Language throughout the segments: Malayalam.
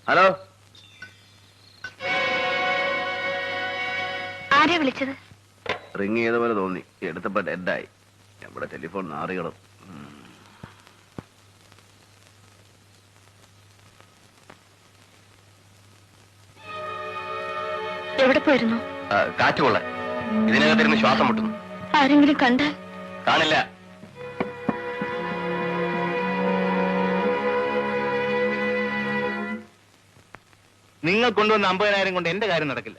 ഹലോ, ആരാ വിളിച്ചത്? റിങ് ചെയ്ത പോലെ തോന്നി. എടുത്തപ്പോ ഡെഡായി. നമ്മുടെ ടെലിഫോൺ നാറികളും. എവിടെ പോയിരുന്നു? കാറ്റുകൊള്ളാൻ. ഇതിനകത്തിരുന്ന് ശ്വാസം മുട്ടുന്നു. ആരെങ്കിലും കണ്ടാൽ? കാണില്ല. നിങ്ങൾ കൊണ്ടുവന്ന 50,000 കൊണ്ട് എന്റെ കാര്യം നടക്കില്ല.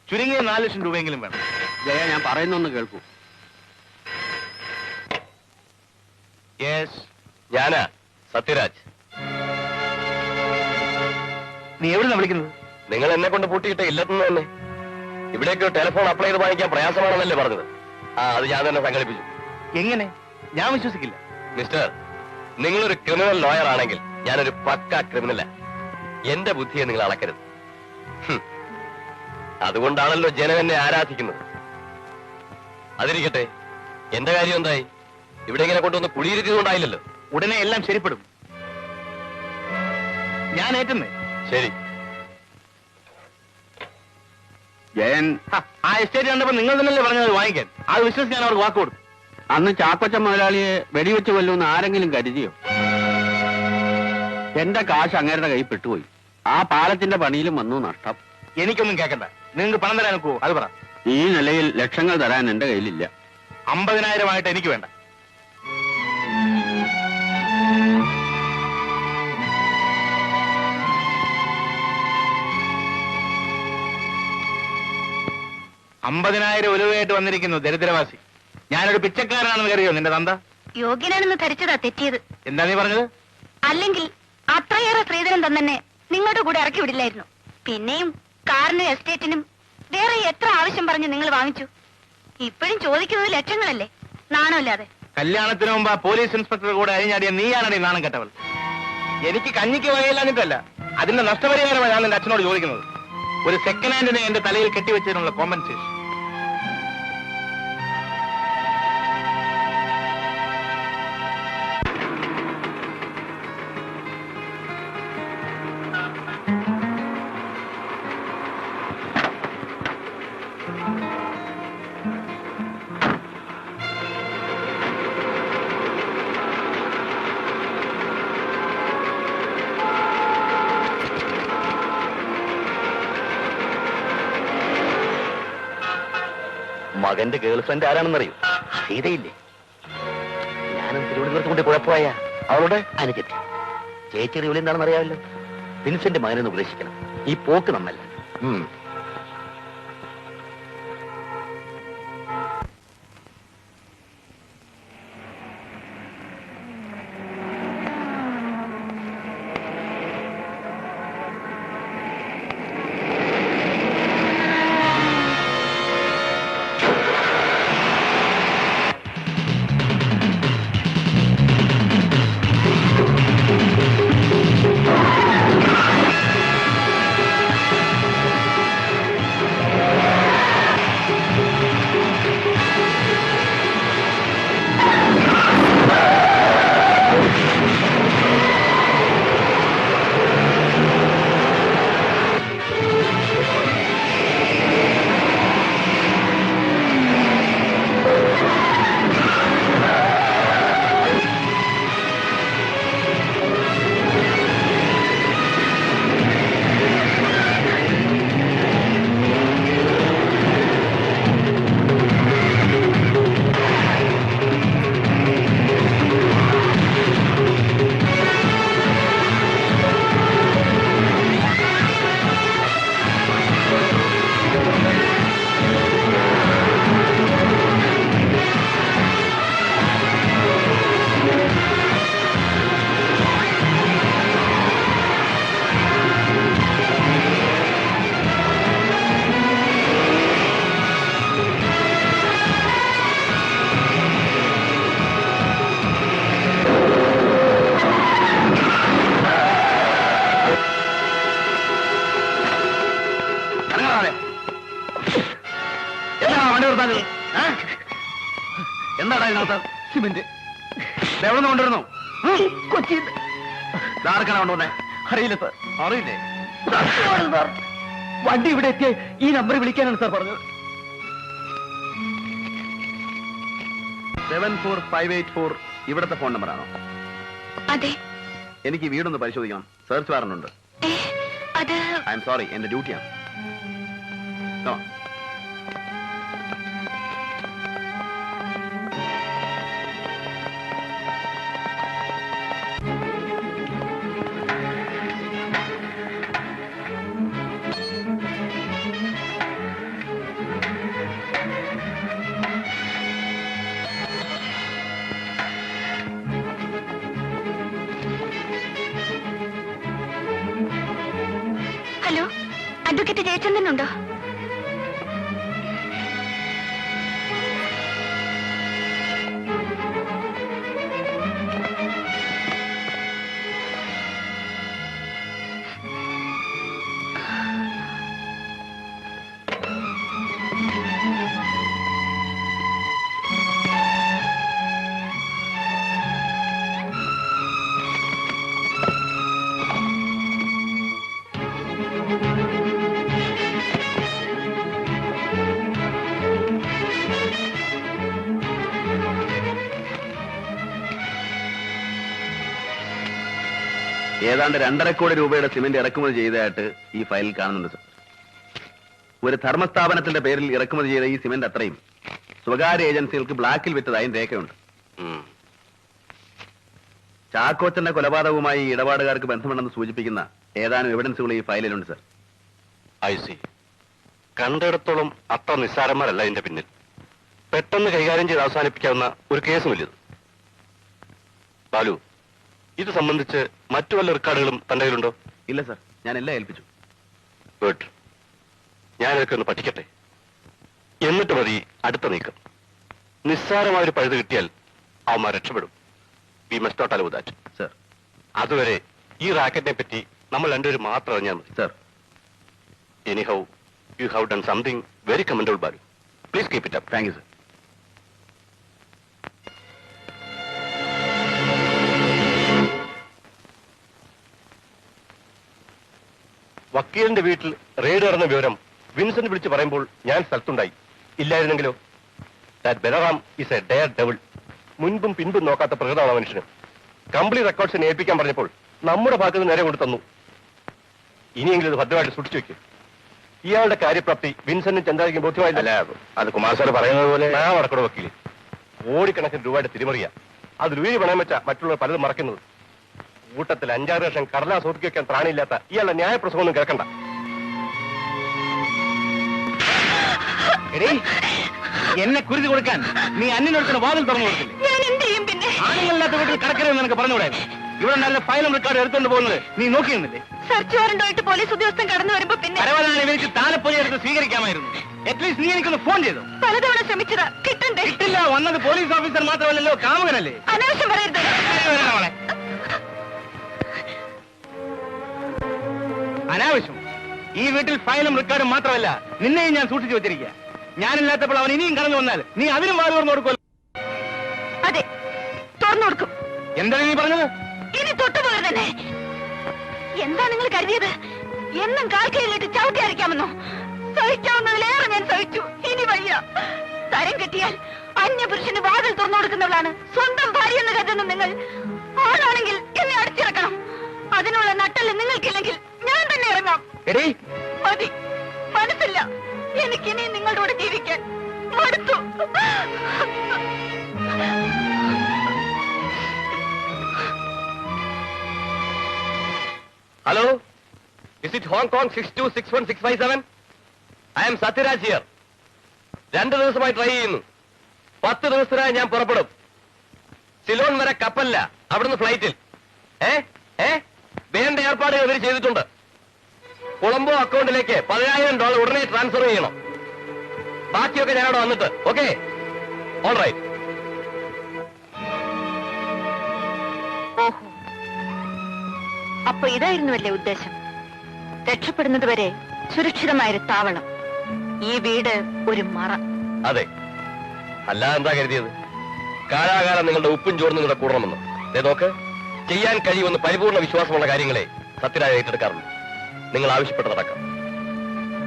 ചുരുങ്ങിയ 4 ലക്ഷം രൂപയെങ്കിലും വേണം. ജയ, ഞാൻ പറയുന്നൊന്ന് കേൾക്കൂ. യെസ്, ഞാനാ സത്യരാജ്. നീ എവിടുന്നാ വിളിക്കുന്നത്? നിങ്ങൾ എന്നെ കൊണ്ട് പൂട്ടിയിട്ട ഇല്ലെന്ന് തന്നെ. ഇവിടേക്ക് ടെലിഫോൺ അപ്ലൈ ചെയ്ത് വാങ്ങിക്കാൻ പ്രയാസമാണെന്നല്ലേ പറഞ്ഞത്? അത് ഞാൻ തന്നെ സംഘടിപ്പിച്ചു. എങ്ങനെ? ഞാൻ വിശ്വസിക്കില്ല. മിസ്റ്റർ, നിങ്ങളൊരു ക്രിമിനൽ ലോയർ ആണെങ്കിൽ ഞാനൊരു പക്ക ക്രിമിനലാ. എന്റെ ബുദ്ധിയെ നിങ്ങൾ അളക്കരുത്. അതുകൊണ്ടാണല്ലോ ജനം എന്നെ ആരാധിക്കുന്നത്. അതിരിക്കട്ടെ, എന്റെ കാര്യം എന്തായി? ഇവിടെ ഇങ്ങനെ കൊണ്ടുവന്ന് കുടിയിരുത്തിയതുകൊണ്ടായില്ലല്ലോ. ഉടനെ എല്ലാം ശരിപ്പെടും. ഞാൻ ഏറ്റുന്നേ. ശരി. ജയൻ, ആ എസ്റ്റേറ്റ് കണ്ടപ്പോ നിങ്ങൾ തന്നെയല്ലേ പറഞ്ഞത് വാങ്ങിക്കാൻ. അത് വിശ്വസിച്ച് ഞാൻ അവർക്ക് വാക്ക് കൊടുത്തു. അന്ന് ചാക്കോച്ച മുതലാളിയെ വെടിവെച്ച് കൊല്ലുമെന്ന് ആരെങ്കിലും കരുതിയോ? എന്റെ കാശ് അങ്ങേരുടെ കൈ പെട്ടുപോയി. ആ പാലത്തിന്റെ പണിയിലും വന്നു നഷ്ടം. എനിക്കൊന്നും കേൾക്കണ്ട. നിങ്ങൾക്ക് പണം തരാൻ നോക്കുവോ? അത് പറ. ഈ നിലയിൽ ലക്ഷങ്ങൾ തരാൻ എന്റെ കയ്യിലില്ല. 50,000 ആയിട്ട് എനിക്ക് വേണ്ട. ഉലുവയായിട്ട് വന്നിരിക്കുന്നു ദരിദ്രവാസി. ഞാനൊരു പിച്ചക്കാരനാണെന്ന് കരുതിയോ നിന്റെ തന്ത? യോഗ്യനാണെന്ന് ധരിച്ചതാ തെറ്റിയത്. എന്താ നീ പറഞ്ഞത്? അല്ലെങ്കിൽ അത്രയേറെ സ്ത്രീധനം തന്നെ നിങ്ങളുടെ കൂടെ ഇറക്കി വിടില്ലായിരുന്നു. പിന്നെയും കാറിനും എസ്റ്റേറ്റിനും വേറെ എത്ര ആവശ്യം പറഞ്ഞ് നിങ്ങൾ വാങ്ങിച്ചു? ഇപ്പോഴും ചോദിക്കുന്നത് ലക്ഷങ്ങളല്ലേ? നാണമില്ലാതെ. കല്യാണത്തിന് മുമ്പ് പോലീസ് ഇൻസ്പെക്ടർ കൂടെ അഴിഞ്ഞാടിയ നീയാണടി നാണം കെട്ടവൾ. എനിക്ക് കഞ്ഞിക്ക് വകയില്ലാഞ്ഞിട്ടല്ല, അതിന്റെ നഷ്ടപരിഹാരമാണ് ഞാൻ എന്റെ അച്ഛനോട് ചോദിക്കുന്നത്. ഒരു സെക്കൻഡ് ഹാൻഡിനെ എന്റെ തലയിൽ കെട്ടിവെച്ചതിനുള്ള കോമ്പൻസേഷൻ. മകന്റെ ഗേൾ ഫ്രണ്ട് ആരാണെന്നറിയോ? സീതയില്ലേ? ഞാനും തിരുവനന്തപുരത്ത് കൊണ്ട് കുഴപ്പമായ അവളുടെ അനുജത്തി. ചേച്ചി വിളി എന്താണെന്ന് അറിയാമല്ലോ. വിൻസെന്റ് മകനെന്ന് ഉപദേശിക്കണം. ഈ പോക്ക് നമ്മല്ല. എന്താടാ ഇതിനകത്ത്? സിമന്റ് എവിടെ നിന്ന് കൊണ്ടുവരുന്നു? കൊച്ചിയിൽ. ആർക്കാണ് കൊണ്ടുവന്നേ? അറിയില്ല സാർ. അറിയില്ലേ? വണ്ടി ഇവിടെ എത്തിയ ഈ നമ്പർ വിളിക്കാനാണ് സാർ പറഞ്ഞത്. 74584 ഇവിടുത്തെ ഫോൺ നമ്പറാണോ? അതെ. എനിക്ക് വീടൊന്ന് പരിശോധിക്കണം. സെർച്ച് വാറന്റ് ഉണ്ട്. അത് ഐ എം സോറി, എന്റെ ഡ്യൂട്ടിയാണ്. ഹലോ, അഡ്വക്കേറ്റ് ജയചന്ദ്രനുണ്ടോ? ഏതാണ്ട് 2.5 കോടി രൂപയുടെ സിമന്റ് ഇറക്കുമതി ചെയ്തതായിട്ട് ഈ ഫയലിൽ കാണുന്നുണ്ട് സർ. ഒരു ധർമ്മസ്ഥാപനത്തിന്റെ പേരിൽ ഇറക്കുമതി ചെയ്ത ഈ സിമന്റ് അത്രയും സ്വകാര്യ ഏജൻസികൾക്ക് ബ്ലാക്കിൽ വിറ്റതായും രേഖയുണ്ട്. ചാക്കോച്ചന്റെ കൊലപാതകവുമായി ഇടപാടുകാർക്ക് ബന്ധമുണ്ടെന്ന് സൂചിപ്പിക്കുന്ന ഏതാനും എവിഡൻസുകൾ ഈ ഫയലിലുണ്ട് സർ. I see. കണ്ടിടത്തോളം അത്ര നിസ്സാരന്മാരല്ല ഇതിന്റെ പിന്നിൽ. പെട്ടെന്ന് കൈകാര്യം ചെയ്ത് അവസാനിപ്പിക്കാവുന്ന ഒരു കേസുമില്ലത്. ബാലു, ഇത് സംബന്ധിച്ച് മറ്റു വല്ല റെക്കോർഡുകളും തന്റെ കയ്യിലുണ്ടോ? ഇല്ല സർ, ഞാൻ എല്ലാം ഏൽപ്പിച്ചു. ഗുഡ്. ഞാനതൊക്കെ ഒന്ന് പഠിക്കട്ടെ, എന്നിട്ട് മതി അടുത്ത നീക്കം. നിസ്സാരമായൊരു പഴുത് കിട്ടിയാൽ അവന്മാർ രക്ഷപ്പെടും. We must not allow that. Sir. അതുവരെ ഈ റാക്കറ്റിനെ പറ്റി നമ്മൾ രണ്ടുപേരും മാത്രം അറിഞ്ഞാൽ മതി. Sir. Anyhow you have done something very commendable Balu. Please keep it up. Thank you sir. വക്കീലിന്റെ വീട്ടിൽ റെയ്ഡ് നടന്ന വിവരം വിൻസെന്റ് വിളിച്ച് പറയുമ്പോൾ ഞാൻ സ്ഥലത്തുണ്ടായി. ഇല്ലായിരുന്നെങ്കിലോ? That Balaram is a daredevil. മുൻപും പിൻപും നോക്കാത്ത പ്രകൃതമാണ് മനുഷ്യന്. കംപ്ലീറ്റ് റെക്കോർഡ്സിനെ ഏൽപ്പിക്കാൻ പറഞ്ഞപ്പോൾ നമ്മുടെ ഭാഗത്ത് നേരെ കൊണ്ട് തന്നു. ഇനിയെങ്കിലും ഇത് ഭദ്രമായിട്ട് സൂക്ഷിച്ചു വെക്കും. ഇയാളുടെ കാര്യപ്രാപ്തി വിൻസെന്റും ചന്ദ്രാജിക്കും ബോധ്യമായില്ല. അത് കുമാർ സാർ പറയുന്നത് പോലെ ഞാൻ വടക്കട വക്കീല്. കോടിക്കണക്കിന് രൂപയുടെ തിരിമറിയ. അതിൽ ഉയരി പണയം വെച്ച മറ്റുള്ളവർ പലതും മറക്കുന്നത്. കൂട്ടത്തിൽ 5-6 ലക്ഷം കടലാസ് ഒതുക്കി വെക്കാൻ പ്രാണിയില്ലാത്ത ഇയാളുടെ ന്യായപ്രസവമൊന്നും കേൾക്കണ്ട. എന്നെ കുരുതി കൊടുക്കാൻ നീ അന്യനൊടുക്കുന്ന വാതിൽ തുറന്നു കൊടുക്കില്ലേ? ആണുങ്ങളില്ലാത്ത വീട്ടിൽ കിടക്കരുതെന്ന് നിനക്ക് പറഞ്ഞുകൂടെ? ഇവിടെ നല്ല ഫയലും റെക്കോർഡ് എടുത്തുകൊണ്ട് പോകുന്നത് നീ നോക്കിയിരുന്നില്ലേ? സെർച്ച് വാറന്റായിട്ട് പോലീസ് ഉദ്യോഗസ്ഥൻ കടന്നു വരുമ്പോ പിന്നെ പരവനാണ് ഇവർക്ക് താലപ്പൊലി എടുത്ത് സ്വീകരിക്കാമായിരുന്നു. അറ്റ്ലീസ്റ്റ് നീ എനിക്കൊന്ന് ഫോൺ ചെയ്തു. പലതവണ ശ്രമിച്ചതാ, കിട്ടണ്ടേ? കിട്ടില്ല. വന്നത് പോലീസ് ഓഫീസർ മാത്രമല്ലല്ലോ, കാമുകനല്ലേ? അനാവശ്യം പറയരുത്. അനാവശ്യം. ഈ വീട്ടിൽ ഫയലും റെക്കോർഡും മാത്രമല്ല, നിന്നെയും ഞാൻ സൂക്ഷിച്ചു വെച്ചിരിക്കുക. ഞാനില്ലാത്തപ്പോൾ അവൻ ഇനിയും കടന്നു വന്നാൽ നീ അതിനും വാല് തുറന്നു കൊടുക്കുമല്ലോ. അതെ, തുറന്നു കൊടുക്കും. എന്താണ് നീ പറഞ്ഞത്? ഇനി തൊട്ടുപോലെ തന്നെ. എന്താ നിങ്ങൾ കരുതിയത്? എന്നും കാൽക്കൈയിലിട്ട് ചവിട്ടി അരയ്ക്കാമെന്നോ? സഹിക്കാവുന്നതിലേറെ ഞാൻ സഹിച്ചു. ഇനി വയ്യ. തരം കെട്ടിയാൽ അന്യപുരുഷന് വാതിൽ തുറന്നു കൊടുക്കുന്നവളാണ് സ്വന്തം ഭാര്യ എന്ന് കരുതുന്ന നിങ്ങൾ. ആളാണെങ്കിൽ എന്നെ അടിച്ചിറക്കണം. അതിനുള്ള നട്ടല് നിങ്ങൾക്കില്ലെങ്കിൽ ഞാൻ തന്നെ ഇറങ്ങാം. മതി, മനസ്സില്ല. എനിക്കിനി നിങ്ങളുടെ കൂടെ ജീവിക്കാൻ മടുത്തു. Hello, is it Hong Kong 62616557? I M Sathyaraj here. 2 ദിവസമായി ട്രൈ ചെയ്യുന്നു. 10 ദിവസത്തിനായി ഞാൻ പുറപ്പെടും. സിലോൺ വരെ കപ്പലില്ല, അവിടുന്ന് ഫ്ലൈറ്റിൽ. വേണ്ട ഏർപ്പാടുകൾ ഇവർ ചെയ്തിട്ടുണ്ട്. കൊളംബോ അക്കൗണ്ടിലേക്ക് $10,000 ഉടനെ ട്രാൻസ്ഫർ ചെയ്യണം. ബാക്കിയൊക്കെ ഞാനവിടെ വന്നിട്ട്. Okay, all right. ഓഹോ, അപ്പൊ ഇതായിരുന്നുവല്ലേ ഉദ്ദേശം? രക്ഷപ്പെടുന്നത് വരെ സുരക്ഷിതമായൊരു താവളം. ഈ വീട് ഒരു മറ. അതെ, അല്ലാതെ എന്താ കരുതിയത്? കാലാകാലം നിങ്ങളുടെ ഉപ്പും ചോർന്നും നിങ്ങളുടെ കൂടണമെന്ന്. നോക്ക്, ചെയ്യാൻ കഴിയുമെന്ന് പരിപൂർണ്ണ വിശ്വാസമുള്ള കാര്യങ്ങളെ സത്യരാജ് ഏറ്റെടുക്കാറുള്ളൂ. നിങ്ങൾ ആവശ്യപ്പെട്ടതടക്കം.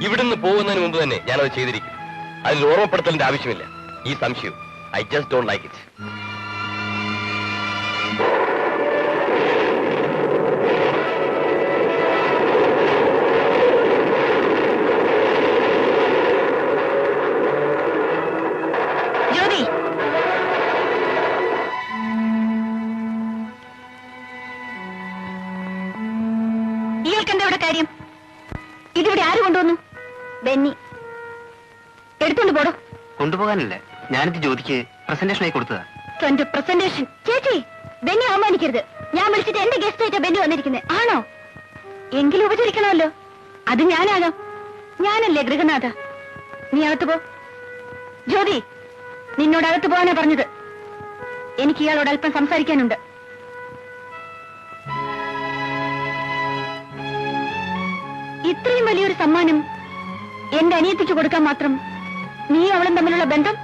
ഇവിടുന്ന് പോകുന്നതിന് മുമ്പ് തന്നെ ഞാനത് ചെയ്തിരിക്കും. അതിൽ ഓർമ്മപ്പെടുത്തലിന്റെ ആവശ്യമില്ല. ഈ സംശയം I just don't like it. Jyothi, ഇയാൾക്ക് എന്താ ഇവിടെ കാര്യം? ഇതിവിടെ ആര് കൊണ്ടുവന്നു? ബെന്നി. എടുത്തോണ്ട് പോടോ. കൊണ്ടുപോകാനല്ലേ, ഞാനിത് ജ്യോതിക്ക് പ്രസന്റേഷനായി കൊടുത്തതാ. തന്റെ പ്രസന്റേഷൻ? ചേച്ചി, ബെന്നി അവമാനിക്കരുത്. ഞാൻ വിളിച്ചിട്ട് എന്റെ ഗസ്റ്റ് ആയിട്ടാ ബെന്നി വന്നിരിക്കുന്നത്. ആണോ? എങ്കിലും ഉപചരിക്കണമല്ലോ. അത് ഞാനാകാം. ഞാനല്ലേ ഗൃഹനാഥ. നീ അകത്ത് പോ. ജ്യോതി, നിന്നോട് അകത്ത് പോകാനാ പറഞ്ഞത്. എനിക്ക് ഇയാളോട് അല്പം സംസാരിക്കാനുണ്ട്. ഇത്രയും വലിയൊരു സമ്മാനം എന്റെ അനിയത്തിക്ക് കൊടുക്കാൻ മാത്രം നീ അവളും തമ്മിലുള്ള ബന്ധം?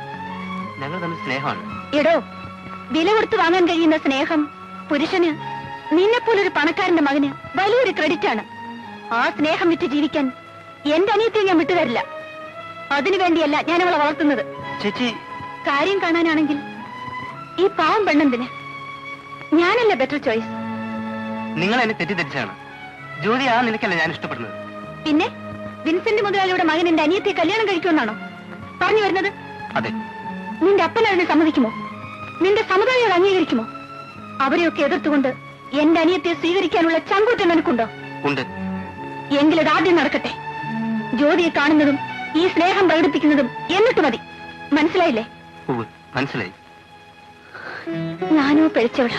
ഞങ്ങൾ തമ്മിൽ സ്നേഹമാണ്. എടോ, വില കൊടുത്ത് വാങ്ങാൻ കഴിയുന്ന സ്നേഹം പുരുഷന്, നിന്നെപ്പോലൊരു പണക്കാരന്റെ മകന് വലിയൊരു ക്രെഡിറ്റ് ആണ്. ആ സ്നേഹം വിറ്റ് ജീവിക്കാൻ എന്റെ അനിയത്തിയെ ഞാൻ വിട്ടുതരില്ല. അതിനുവേണ്ടിയല്ല ഞാൻ അവളെ വളർത്തുന്നത്. ചേച്ചി, കാര്യം കാണാനാണെങ്കിൽ ഈ പാവം പെണ്ണെന്തിന്? ഞാനല്ല ബെറ്റർ ചോയ്സ്. നിങ്ങൾ എന്നെ തെറ്റിദ്ധരിച്ചാണ്. ജ്യോതി ആ നിലയ്ക്കല്ല ഞാൻ ഇഷ്ടപ്പെടുന്നത്. പിന്നെ വിൻസെന്റ് മുതലാളിയുടെ മകൻ എന്റെ അനിയത്തിയെ കല്യാണം കഴിക്കുമെന്നാണോ പറഞ്ഞു വരുന്നത്? അതെ. നിന്റെ അപ്പൻ അതിനെ സമ്മതിക്കുമോ? നിന്റെ സമുദായം അംഗീകരിക്കുമോ? അവരെയൊക്കെ എതിർത്തുകൊണ്ട് എന്റെ അനിയത്തെ സ്വീകരിക്കാനുള്ള ചങ്കൂറ്റം നിനക്കുണ്ടോ? ഉണ്ട്. എങ്കിലത് ആദ്യം നടക്കട്ടെ. ജ്യോതിയെ കാണുന്നതും ഈ സ്നേഹം പ്രകടിപ്പിക്കുന്നതും എന്നിട്ട് മതി. മനസ്സിലായില്ലേ? മനസ്സിലായി. ഞാനോ പിഴച്ചവള.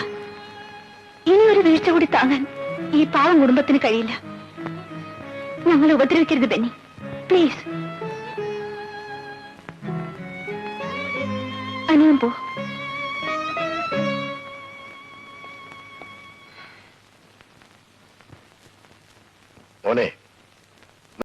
ഇനി ഒരു വീഴ്ച കൂടി താങ്ങാൻ ഈ പാവം കുടുംബത്തിന് കഴിയില്ല. ഞങ്ങളെ ഉപദ്രവിക്കരുത് ബെന്നി, പ്ലീസ്. അനിയൻ പോ. മോനെ,